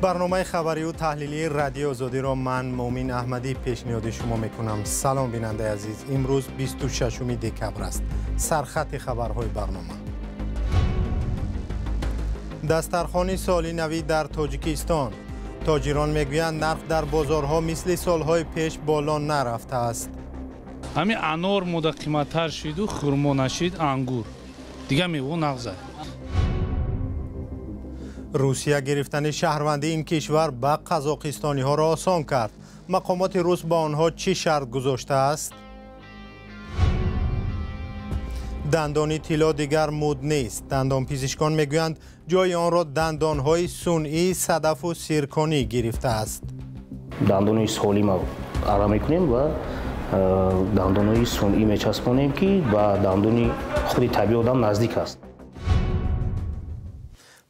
برنامه خبری و تحلیلی رادیو آزادی را من مومین احمدی پیشنهاد شما میکنم. سلام بیننده عزیز، امروز 26 دکبر است. سرخط خبرهای برنامه: دسترخوان سالی نوی در تاجیکستان. تاجران میگویند نرخ در بازارها مثل سالهای پیش بالا نرفته است. همین انار مده قیمت‌تر شد و خرما نشید انگور دیگه میوه نغزه. روسیه گرفتن شهروندی این کشور به قزاقستانی ها را آسان کرد. مقامات روس با آنها چه شرط گذاشته است؟ دندان طلا دیگر مد نیست. دندان پزشکان میگویند جای آن را دندان های صنعی، صدف و سیرکانی گرفته است. دندان سالی ما آرام میکنیم و دندان های صنعی میچسبونیم که با دندان خود طبیعی آدم نزدیک است.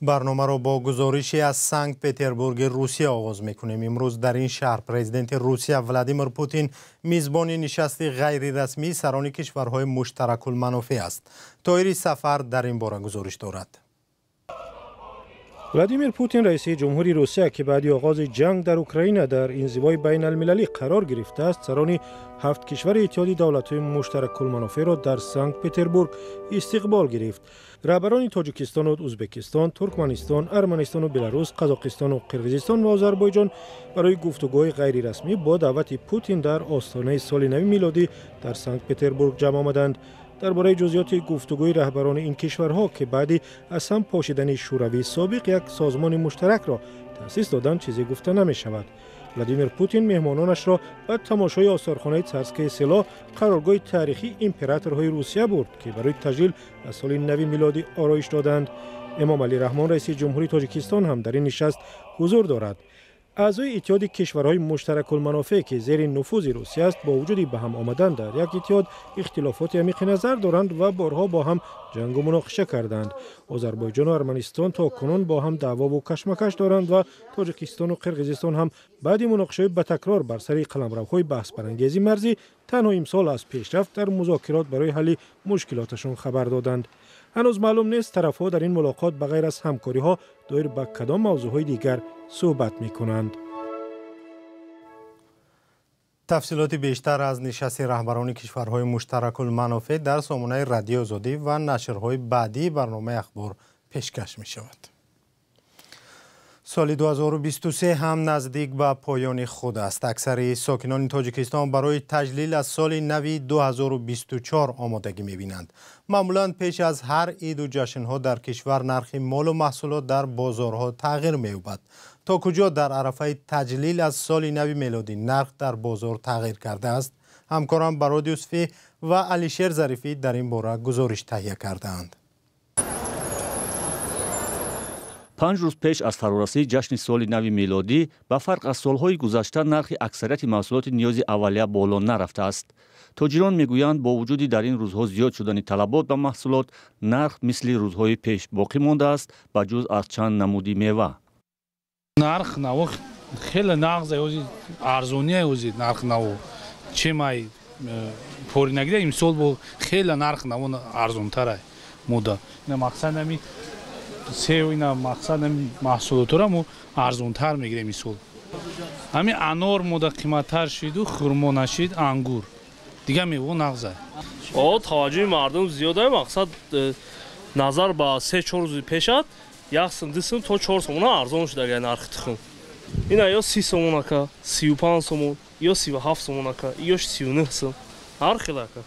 برنامه را با گزارشی از سنت پترزبورگ روسیه آغاز میکنیم. امروز در این شهر پرزیدنت روسیه ولادیمیر پوتین میزبان نشست غیر رسمی سران کشورهای مشترک المنافع است. طاهری سفر در این باره گزارش دارد. ولادیمیر پوتین رئیس جمهوری روسیه که بعد آغاز جنگ در اوکراین در انزوای بین المللی قرار گرفته است، سران 7 کشور اتحادیه دولت‌های مشترک المنافع را در سنت پترزبورگ استقبال گرفت. رهبران تاجیکستان و ازبکستان، ترکمنستان، ارمنستان و بلاروس، قزاقستان و قرقیزستان و آذربایجان برای گفتگوهای غیر رسمی با دعوت پوتین در آستانه سال نو میلادی در سنت پترزبورگ جمع آمدند. درباره جزئیات گفتگوی رهبران این کشورها که بعد از هم پاشیدن شوروی سابق یک سازمان مشترک را تأسیس دادند چیزی گفته نمی شود. ولادیمیر پوتین مهمانانش را به تماشای آثارخانه تسکه سلا، قرارگاه تاریخی امپراتورهای روسیه برد که برای تجلیل از سال نو میلادی آرایش دادند. امام علی رحمان رئیس جمهوری تاجیکستان هم در این نشست حضور دارد. اعضای اتحاد کشورهای مشترک المنافع که زیر نفوذ روسیه است با وجود به هم آمدن در یک اتحاد اختلافات عمیق نظر دارند و بارها با هم جنگ و مناقشه کردند. آذربایجان و ارمنستان تا کنون با هم دعوا و کشمکش دارند و تاجیکستان و قرقیزستان هم بعد مناقشه به تکرار بر سر قلمروهای بحث برانگیز مرزی تنها امسال از پیشرفت در مذاکرات برای حل مشکلاتشان خبر دادند. هنوز معلوم نیست طرفها در این ملاقات بغیر از همکاری‌ها دایر به کدام موضوعهای دیگر صحبت می‌کنند. تفصیلات بیشتر از نشست رهبران کشورهای مشترک المنافع در سامانه رادیو آزادی و نشرهای بعدی برنامه اخبار پیشکش می‌شود. سال 2023 هم نزدیک به پایان خود است. اکثر ساکنان تاجیکستان برای تجلیل از سال نو 2024 آمادگی می‌بینند. معمولاً پیش از هر عید و جشن‌ها در کشور نرخ مال و محصولات در بازارها تغییر می‌یابد. تا کجا در عرفه تجلیل از سال نو میلادی نرخ در بازار تغییر کرده است؟ همکاران برادی یوسفی و علیشیر ظریفی در این باره گزارش تهیه کردند. 5 روز پیش از فرارسیدن جشن سال نو میلادی به فرق از سالهای گذشته نرخ اکثریت محصولات نیاز اولیه بالا نرفته است. تاجران میگویند با وجود در این روزها زیاد شدن طلبات به محصولات، نرخ مثل روزهای پیش باقی مانده است به جز از چند نمودی میوه. نرخ نو خیلی نغزه ارزونیه اوزید نرخ نو چه مای پوری نگیره امسال با خیلی نرخ نو ارزونتره مودا. نه مقصد نمی سه و اینا مقصد محصولات را مو ارزونتر میگیره امسال. همین انار مده قیمتتر شد و خرما نشید انگور دیگه میوه نغزه. توجه مردم زیاده، مقصد نظر با 3-4 روز پیشات یک سوم 2 سوم تا 4 سوم ارزون شده نرخ تخم. اینا یا 30 سوم اکا 35 سوم یا 37 سوم اکا یا 39 سوم هر خیلی اکا.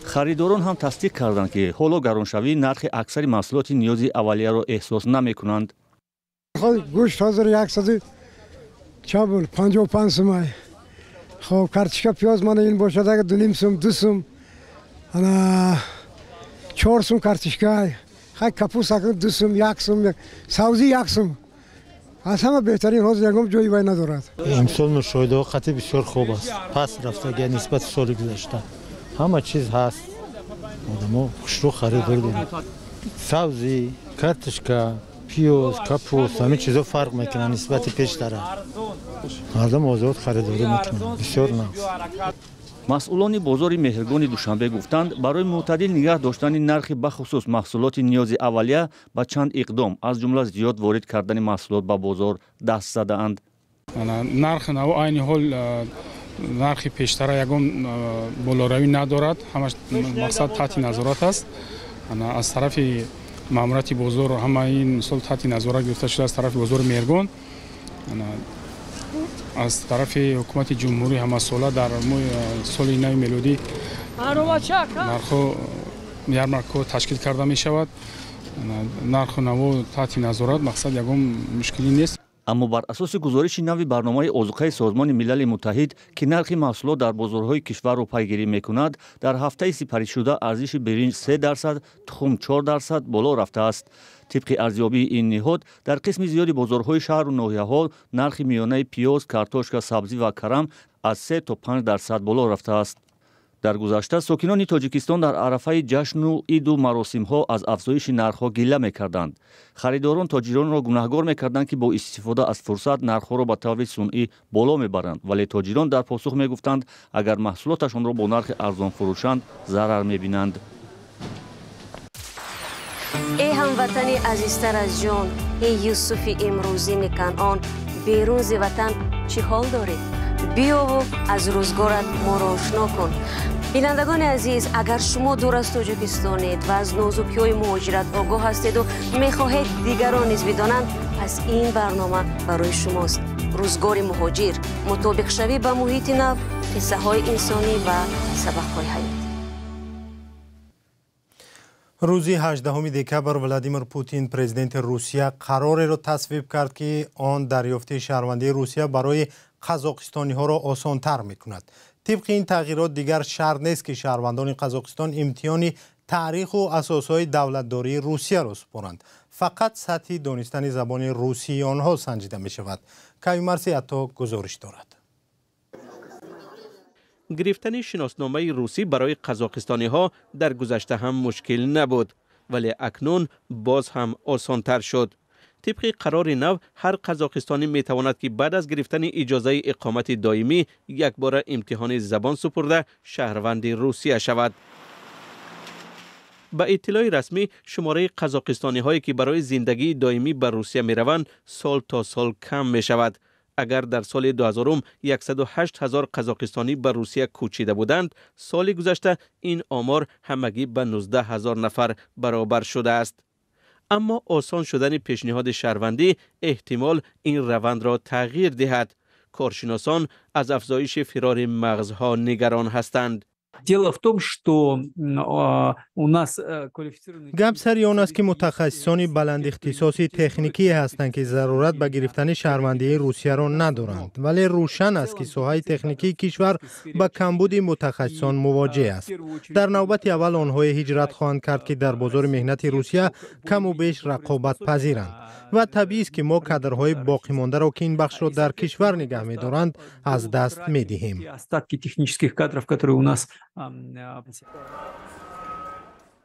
خریداران هم تصدیق کردند که حالا گرانشوی نرخ اکثر محصولات نیازی اولیه را احساس نمی‌کنند. گوشت حاضر 155 سوم. خب کارتشکا پیاز من این باشد اگه 2.5 سوم 2 سوم. انا 4 سوم کارتشکا. خیلی کپوس اگه 2 سوم 1 سوم سبزی 1 سوم. از همه بهترین حاضر یکم جایی وای ندارد. امسال مشاهده قطعی بسیار خوب است. پس رفته نسبت سال گذشته. همه چیز هست. آدم‌ها خوشرو خرید دارند. سبزی، کارتشکا، پیاز، کپوس همه چیزا فرق میکنه نسبت پیش داره. مردم آزاد خریداری میکنن. بسیار ناز. масъулони бозори меҳргони душанбе гуфтанд барои мӯътадил нигоҳ доштани нархи бахусус маҳсулоти ниёзи аввалия ба чанд иқдом аз ҷумла зиёд ворид кардани маҳсулот ба бозор даст задаанд. нархи наво айни ҳол нархи пештара ягон болоравӣ надорад, ҳамаш мақсад таҳти назорат аст. аз тарафи маъмурияти бозор ҳама ин мисол таҳти назорат гирифта шуда аз тарафи бозори меҳргон, аз тарафи ҳукумати ҷумҳурӣ ҳамасола дар соли нави мелодӣ нархҳо ярмаркаҳо ташкил карда мешавад. нарху наво таҳти назорат, мақсад ягон мушкилӣ нест. аммо бар асоси гузориши нави барномаи озуқаи созмони милали муттаҳид ки нархи маҳсулот дар бозорҳои кишварро пайгирӣ мекунад, дар ҳафтаи сипаришшуда арзиши биринҷ 3%, тухм 4% боло рафтааст. тибқи арзёбии ин ниҳод дар қисми зиёди бозорҳои шаҳру ноҳияҳо нархи миёнаи пиёз, картошка, сабзӣ ва карам аз 3 то 5% боло рафтааст. дар гузашта сокинони тоҷикистон дар арафаи ҷашну иду маросимҳо аз афзоиши нархҳо гила мекарданд. харидорон тоҷиронро гунаҳгор мекарданд ки бо истифода аз фурсат нархҳоро ба таври сунъӣ боло мебаранд, вале тоҷирон дар посух мегуфтанд агар маҳсулоташонро бо нархи арзон фурӯшанд зарар мебинанд. ای هموطن عزیزتر از جان، ای یوسف امروزین کنعان، بیرون ز وطن چه حال دارید؟ بیا و از روزگارت ما را آشنا کن. بینندگان عزیز، اگر شما دور از تاجیکستانید و از نازکی‌های مهاجرت آگاه هستید و می‌خواهید دیگران نیز بدانند، پس این برنامه برای شماست. روزگار مهاجر، مطابق شوی با محیط نو، قصه‌های انسانی و سبق‌های حیاتی. روزی 18 دکبر ولادیمیر پوتین پرزیدنت روسیه قراری را تصویب کرد که آن دریافت شهروندی روسیه برای قزاقستانی ها را آسان تر می کند. طبق این تغییرات دیگر شرط نیست که شهروندان قزاقستان امتحان تاریخ و اساسهای دولتداری روسیه را سپارند. فقط سطح دانستن زبان روسی آنها سنجیده می شود. کیومرسی عطا گزارش دارد. گرفتن شناسنامه روسی برای قزاقستانی ها در گذشته هم مشکل نبود، ولی اکنون باز هم آسانتر شد. طبق قرار نو هر قزاقستانی می تواند که بعد از گرفتن اجازه اقامت دائمی یک بار امتحان زبان سپرده شهروند روسیه شود. با اطلاع رسمی شماره قزاقستانی هایی که برای زندگی دائمی به روسیه می روند سال تا سال کم می شود. اگر در سال 2000 108,000 قزاقستانی به روسیه کوچیده بودند، سال گذشته این آمار همگی به 19,000 نفر برابر شده است. اما آسان شدن پیشنهاد شهروندی احتمال این روند را تغییر دهد. کارشناسان از افزایش فرار مغزها نگران هستند. گپ سر آن است که متخصصان بلند اختصاصی تکنیکی هستند که ضرورت به گرفتن شهروندی روسیه را ندارند، ولی روشن است که ساحه تکنیکی کشور با کمبود متخصصان مواجه است. در نوبت اول آنها هجرت خواهند کرد که در بازار مهنت روسیه کم و بیش رقابت پذیرند و طبیعی است که ما کادرهای باقی مانده را که این بخش را در کشور نگه می‌دارند از دست می‌دهیم.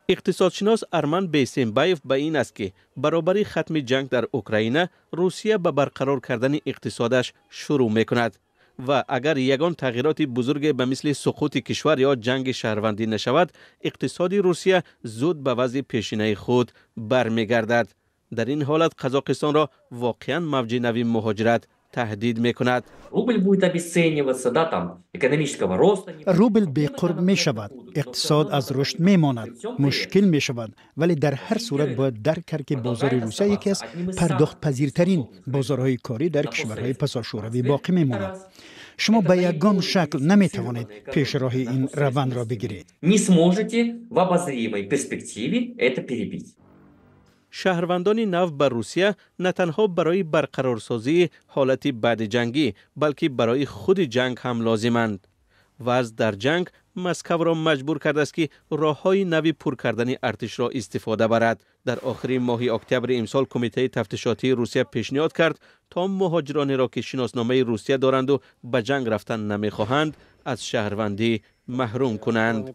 اقتصادشناس ارمن بیسیمبایف به این است که برابری ختم جنگ در اوکراین روسیه به برقرار کردن اقتصادش شروع می‌کند و اگر یگان تغییرات بزرگ به مثل سقوط کشور یا جنگ شهروندی نشود، اقتصاد روسیه زود به وضع پیشینه خود برمیگردد. در این حالت قزاقستان را واقعا موج نوی مهاجرت تهدید میکند. روبل بی‌قرب می شود، اقتصاد از رشد می ماند، مشکل می شود، ولی در هر صورت باید درک کرد که بازار روسیه یکی از پرداخت پذیرترین بازارهای کاری در کشورهای پساشوروی باقی می ماند. شما به یگان شکل نمی توانید پیش راه این روند را بگیرید. شهروندان نو بر روسیه نه تنها برای برقرارسازی حالت بعد جنگی بلکه برای خود جنگ هم لازمند. وضع در جنگ مسکو را مجبور کرده است که راه‌های نوی پر کردن ارتش را استفاده برد. در آخرین ماه اکتبر امسال کمیته تفتیشاتی روسیه پیشنهاد کرد تا مهاجرانی را که شناسنامه روسیه دارند و به جنگ رفتن نمی‌خواهند از شهروندی محروم کنند.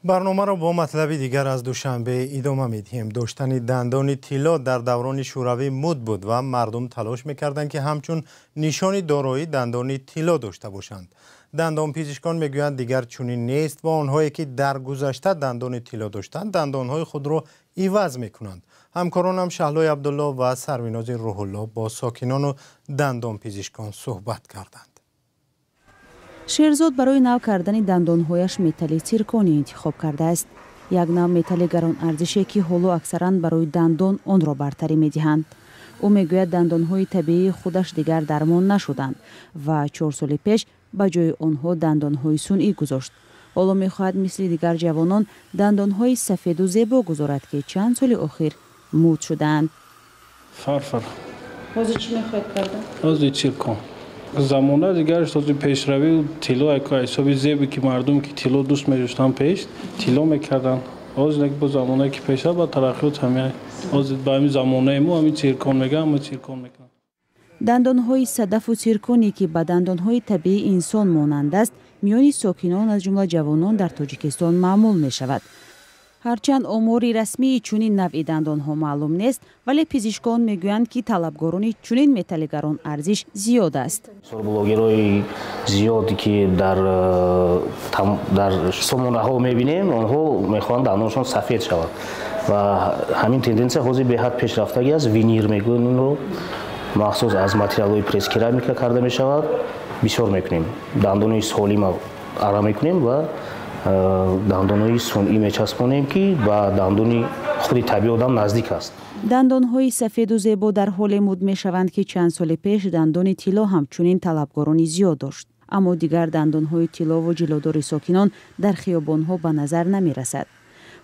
برنامه را با مطلبی دیگر از دوشنبه ادامه می‌دهیم. داشتن دندان طلا در دوران شوروی مد بود و مردم تلاش می‌کردند که همچون نشان دارایی دندان طلا داشته باشند. دندان پزشکان میگویند دیگر چنین نیست و آنهایی که در گذشته دندان طلا داشتند دندانهای خود را عوض می‌کنند. همکارانم شهلای عبدالله و سروناز روح الله با ساکنان و دندان پزشکان صحبت کردند. شیرزاد برای نو کردن دندانهایش متل سیرکونی انتخاب کرده است. یک نوع متل گران ارزشی که حالا اکثرا برای دندان آن را برتری می‌دهند. او میگوید دندانهای طبیعی خودش دیگر درمان نشدند و 4 سال پیش به جای آنها دندانهای صنعی گذاشت. حالا میخواهد مثل دیگر جوانان دندانهای سفید و زیبا گذارد که چند سال اخیر مد شدند. فرفر. حاضر چی میخواهید کردن؟ حاضر سیرکون. زمانه دیگرش تازه پیشروی طلا یک حسابی زیبی که مردم که طلا دوست می‌داشتن پیش طلا میکردن. از دیگه با زمانه که پیش با ترقیات همین از با همین زمانه ما همین سیرکون میگم سیرکون میکنن. دندانهای صدف و سیرکونی که به دندانهای طبیعی انسان مانند است میان ساکنان از جمله جوانان در تاجیکستان معمول می شود. هرچند آماری رسمی چنین نوع دندانها معلوم نیست ولی پزشکان میگویند که طلبگاران چنین متل گران ارزش زیاد است. بلاگرای زیادی که در سامانه ها میبینیم آنها میخوان دندانشون سفید شود و همین تندنسی حاضر به حد پیشرفتگی است. وینیر میگوین این رو مخصوص از متریال‌های پرس کرامیکا کرده می شود. بسیار میکنیم دندانهای سالم آرام میکنیم و دندانهای صنعی میچسبونیم که با دندان خود طبیعی آدم نزدیک است. دندانهای سفید و زیبا در حال مد میشوند که چند سال پیش دندان طلا همچنین طلبگارانی زیاد داشت. اما دیگر دندانهای طلا و جلودار ساکنان در خیابانها به نظر نمی رسد.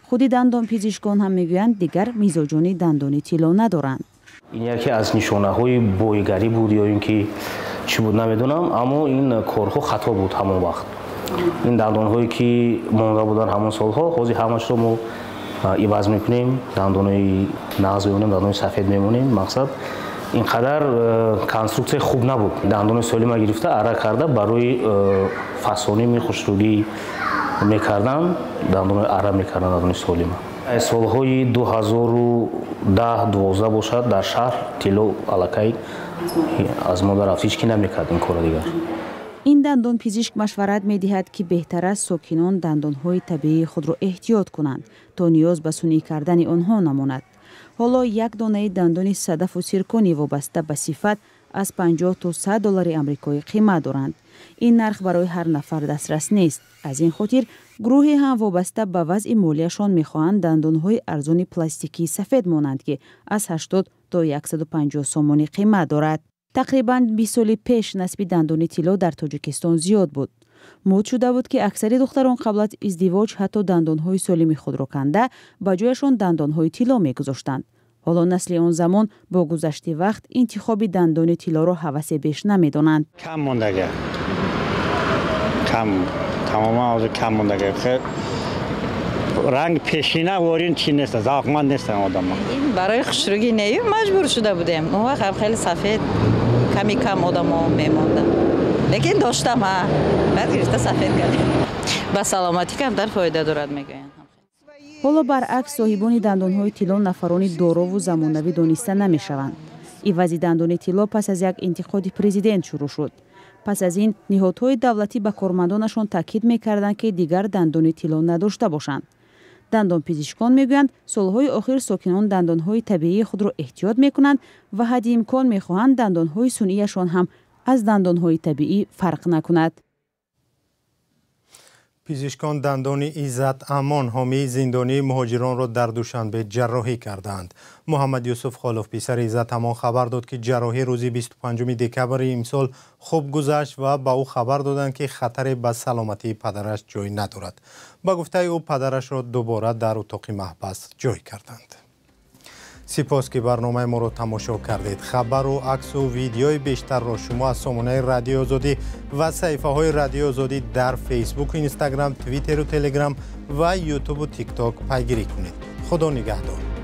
خود دندان پزشکان هم میگویند دیگر میزاجان دندان طلا ندارند. این یکی از نشانه‌های بویگری بود یا اینکه چی بود نمیدونم اما این کارها خطا بود همون وقت. این دندان‌هایی که مونده بودن همون سالها حاضر همش رو ما عوض میکنیم دندان‌های نغز میمونیم دندان‌های سفید میمونیم. مقصد اینقدر کنسترکسیون خوب نبود. دندان سالم گرفته عرق کرده برای فسانی خوشرویی میکردن دندان عرق میکردن دندان سالم. سالهای 2010-12 باشد در شهر طلا الکی از ما در رفت هیچ نمیکرد این کار دیگر. این دندان پزشک مشورت می‌دهد که بهتر است ساکنان دندان‌های طبیعی خود را احتیاط کنند تا نیاز به صنعی کردن آنها نماند. حالا یک دانه دندان صدف و سیرکونی وابسته به صفت از 50 تا 100 دلار آمریکایی قیمت دارند. این نرخ برای هر نفر دسترس نیست. از این خاطر گروهی هم وابسته به وضع مالیشان می‌خواهند دندان‌های ارزان پلاستیکی سفید مانند که از 80 تا 150 سومانی قیمت دارد. تقریباً 20 سال پیش نسب دندان طلا در تاجیکستان زیاد بود. مد شده بود که اکثر دختران قبل از ازدواج حتی دندان‌های سالم خود را کنده به جایشان دندان‌های طلا می‌گذاشتند. حالا نسل آن زمان با گذشت وقت انتخاب دندان طلا را هوس بیش نمی‌دانند. کم موندگی. تماما کم موندگی. رنگ پیشینه وارین چی نیست، ذوقمند نیستن آدم‌ها. این برای خوشرویی نیو مجبور شده بودیم. اون وقت خیلی سفید کم آدم‌ها می‌موندن. لیکن داشتم بعد گرفته سفید کردیم. با سلامتی کم در فایده دارد میگن. حالا برعکس صاحبان دندان‌های طلا نفرانی دارا و زمانوی دانسته نمی‌شوند. عوض دندان طلا پس از یک انتقاد پرزیدنت شروع شد. پس از این نهادهای دولتی به کارمندانشان تاکید می‌کردند که دیگر دندان طلا نداشته باشند. دندان پزشکان میگویند سالهای اخیر ساکنان دندانهای طبیعی خود را احتیاط میکنند و حد امکان میخواهند دندانهای صنعیشان هم از دندانهای طبیعی فرق نکند. پزشکان دندان عزت امان حامی زندانی مهاجران را در دوشنبه جراحی کردند. محمد یوسف خالف پسر عزت امان خبر داد که جراحی روز 25 دکبر امسال خوب گذشت و با او خبر دادند که خطر به سلامتی پدرش جای ندارد. با گفته او پدرش را دوباره در اتاق محبس جای کردند. سپاس که برنامه ما رو تماشا کردید. خبر و عکس و ویدیوی بیشتر را شما از سامانه رادیو آزادی و صفحه های رادیو آزادی در فیسبوک، اینستاگرام، توییتر و تلگرام و یوتیوب و تیک تاک پیگیری کنید. خدا نگهدار.